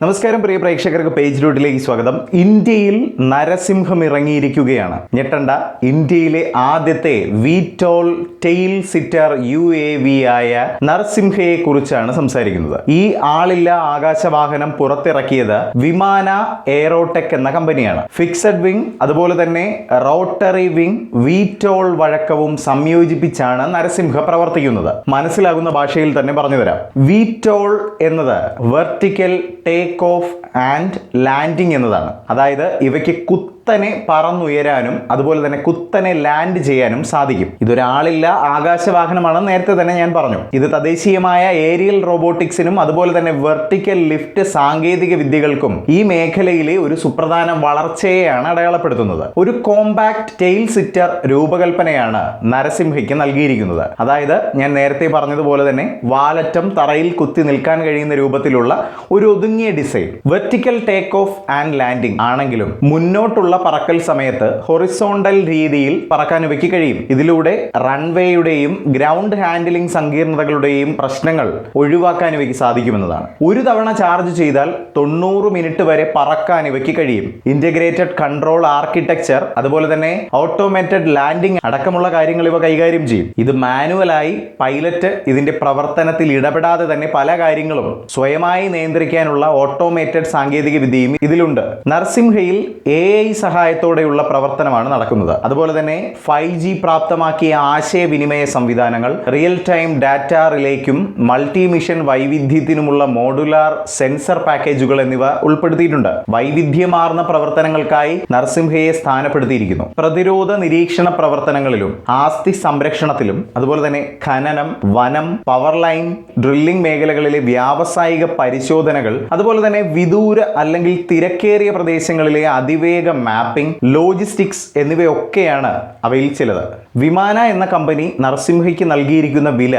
നമസ്കാരം പ്രിയ പ്രേക്ഷകർക്ക് പേജ് റൂട്ടിലേക്ക് സ്വാഗതം. ഇന്ത്യയിൽ നരസിംഹം ഇറങ്ങിയിരിക്കുകയാണ്. ഞെട്ടണ്ട, ഇന്ത്യയിലെ ആദ്യത്തെ VTOL ടെയിൽ സിറ്റർ UAV ആയ നരസിംഹയെ കുറിച്ചാണ് സംസാരിക്കുന്നത്. ഈ ആളില്ല ആകാശവാഹനം പുറത്തിറക്കിയത് വിമാന എയറോടെക് എന്ന കമ്പനിയാണ്. ഫിക്സഡ് വിങ് അതുപോലെ തന്നെ റോട്ടറി വിങ് VTOL വഴക്കവും സംയോജിപ്പിച്ചാണ് നരസിംഹ പ്രവർത്തിക്കുന്നത്. മനസ്സിലാകുന്ന ഭാഷയിൽ തന്നെ പറഞ്ഞുതരാം. VTOL എന്നത് vertical take off and landing എന്നതാണ്. അതായത് ഇവയ്ക്ക് കുത്തനെ പറന്നുയരാനും അതുപോലെ തന്നെ കുത്തനെ ലാൻഡ് ചെയ്യാനും സാധിക്കും. ഇതൊരാളില്ല ആകാശവാഹനമാണെന്ന് നേരത്തെ തന്നെ ഞാൻ പറഞ്ഞു. ഇത് തദ്ദേശീയമായ ഏരിയൽ റോബോട്ടിക്സിനും അതുപോലെ തന്നെ വെർട്ടിക്കൽ ലിഫ്റ്റ് സാങ്കേതിക വിദ്യകൾക്കും ഈ മേഖലയിലെ ഒരു സുപ്രധാന വളർച്ചയെയാണ് അടയാളപ്പെടുത്തുന്നത്. ഒരു കോമ്പാക്ട് ടെയിൽ സിറ്റർ രൂപകൽപ്പനയാണ് നരസിംഹയ്ക്ക് നൽകിയിരിക്കുന്നത്. അതായത് ഞാൻ നേരത്തെ പറഞ്ഞതുപോലെ തന്നെ വാലറ്റം തറയിൽ കുത്തി നിൽക്കാൻ കഴിയുന്ന രൂപത്തിലുള്ള ഒരു ഒതുങ്ങിയ design. Vertical take off and landing ആണെങ്കിലും മുന്നോട്ടുള്ള പറക്കൽ സമയത്ത് ഹൊറിസോണ്ടൽ രീതിയിൽ പറക്കാൻ ഇവയ്ക്ക് കഴിയും. ഇതിലൂടെ റൺവേയുടെയും ഗ്രൗണ്ട് ഹാൻഡിലിംഗ് സങ്കീർണതകളുടെയും പ്രശ്നങ്ങൾ ഒഴിവാക്കാൻ ഇവയ്ക്ക് സാധിക്കുമെന്നതാണ്. ഒരു തവണ ചാർജ് ചെയ്താൽ 90 മിനിറ്റ് വരെ പറക്കാൻ ഇവയ്ക്ക് കഴിയും. ഇന്റഗ്രേറ്റഡ് കൺട്രോൾ ആർക്കിടെക്ചർ അതുപോലെ തന്നെ ഓട്ടോമേറ്റഡ് ലാൻഡിംഗ് അടക്കമുള്ള കാര്യങ്ങൾ ഇവ കൈകാര്യം ചെയ്യും. ഇത് മാനുവലായി പൈലറ്റ് ഇതിന്റെ പ്രവർത്തനത്തിൽ ഇടപെടാതെ തന്നെ പല കാര്യങ്ങളും സ്വയമായി നിയന്ത്രിക്കാനുള്ള ഓട്ടോമേറ്റഡ് സാങ്കേതിക വിദ്യയും ഇതിലുണ്ട്. നരസിംഹയിൽ AI സഹായത്തോടെയുള്ള പ്രവർത്തനമാണ് നടക്കുന്നത്. അതുപോലെ തന്നെ 5G പ്രാപ്തമാക്കിയ ആശയവിനിമയ സംവിധാനങ്ങൾ, റിയൽ ടൈം ഡാറ്റ റിലേക്കും മൾട്ടി മിഷൻ വൈവിധ്യത്തിനുമുള്ള മോഡുലാർ സെൻസർ പാക്കേജുകൾ എന്നിവ ഉൾപ്പെടുത്തിയിട്ടുണ്ട്. വൈവിധ്യമാർന്ന പ്രവർത്തനങ്ങൾക്കായി നരസിംഹയെ സ്ഥാനപ്പെടുത്തിയിരിക്കുന്നു. പ്രതിരോധ നിരീക്ഷണ പ്രവർത്തനങ്ങളിലും ആസ്തി സംരക്ഷണത്തിലും അതുപോലെ തന്നെ ഖനനം, വനം, പവർ ലൈൻ, ഡ്രില്ലിംഗ് മേഖലകളിലെ വ്യാവസായിക പരിശോധനകൾ അതുപോലെ തന്നെ വിദൂര അല്ലെങ്കിൽ തിരക്കേറിയ പ്രദേശങ്ങളിലെ അതിവേഗ മാപ്പിംഗ്, ലോജിസ്റ്റിക്സ് എന്നിവയൊക്കെയാണ് അവയിൽ ചിലത്. വിമാന എന്ന കമ്പനി നരസിംഹയ്ക്ക് നൽകിയിരിക്കുന്ന വില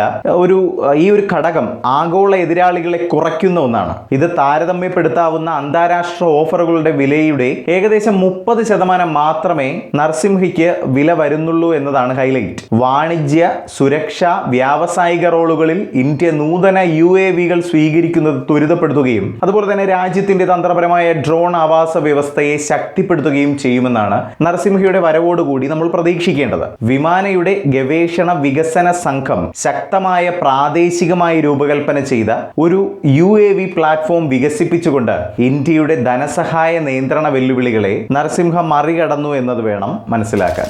ഈ ഒരു ഘടകം ആഗോള എതിരാളികളെ കുറയ്ക്കുന്ന ഒന്നാണ്. ഇത് താരതമ്യപ്പെടുത്താവുന്ന അന്താരാഷ്ട്ര ഓഫറുകളുടെ വിലയുടെ ഏകദേശം 30% മാത്രമേ നരസിംഹയ്ക്ക് വില വരുന്നുള്ളൂ എന്നതാണ് ഹൈലൈറ്റ്. വാണിജ്യ, സുരക്ഷ, വ്യാവസായിക റോളുകളിൽ ഇന്ത്യ നൂതന UAVകൾ സ്വീകരിക്കുന്നത് ത്വരിതപ്പെടുത്തുകയും അതുപോലെ തന്നെ രാജ്യത്തിന്റെ തന്ത്രപരമായ ഡ്രോൺ ആവാസ വ്യവസ്ഥയെ ശക്തിപ്പെടുത്തുകയും ചെയ്യുമെന്നാണ് നരസിംഹയുടെ വരവോടുകൂടി നമ്മൾ പ്രതീക്ഷിക്കേണ്ടത്. വിമാനയുടെ ഗവേഷണ വികസന സംഘം ശക്തമായ പ്രാദേശികമായി രൂപകൽപ്പന ചെയ്ത ഒരു UAV പ്ലാറ്റ്ഫോം വികസിപ്പിച്ചുകൊണ്ട് ഇന്ത്യയുടെ ധനസഹായ നിയന്ത്രണ വെല്ലുവിളികളെ നരസിംഹ മറികടന്നു എന്നത് വേണം മനസ്സിലാക്കാൻ.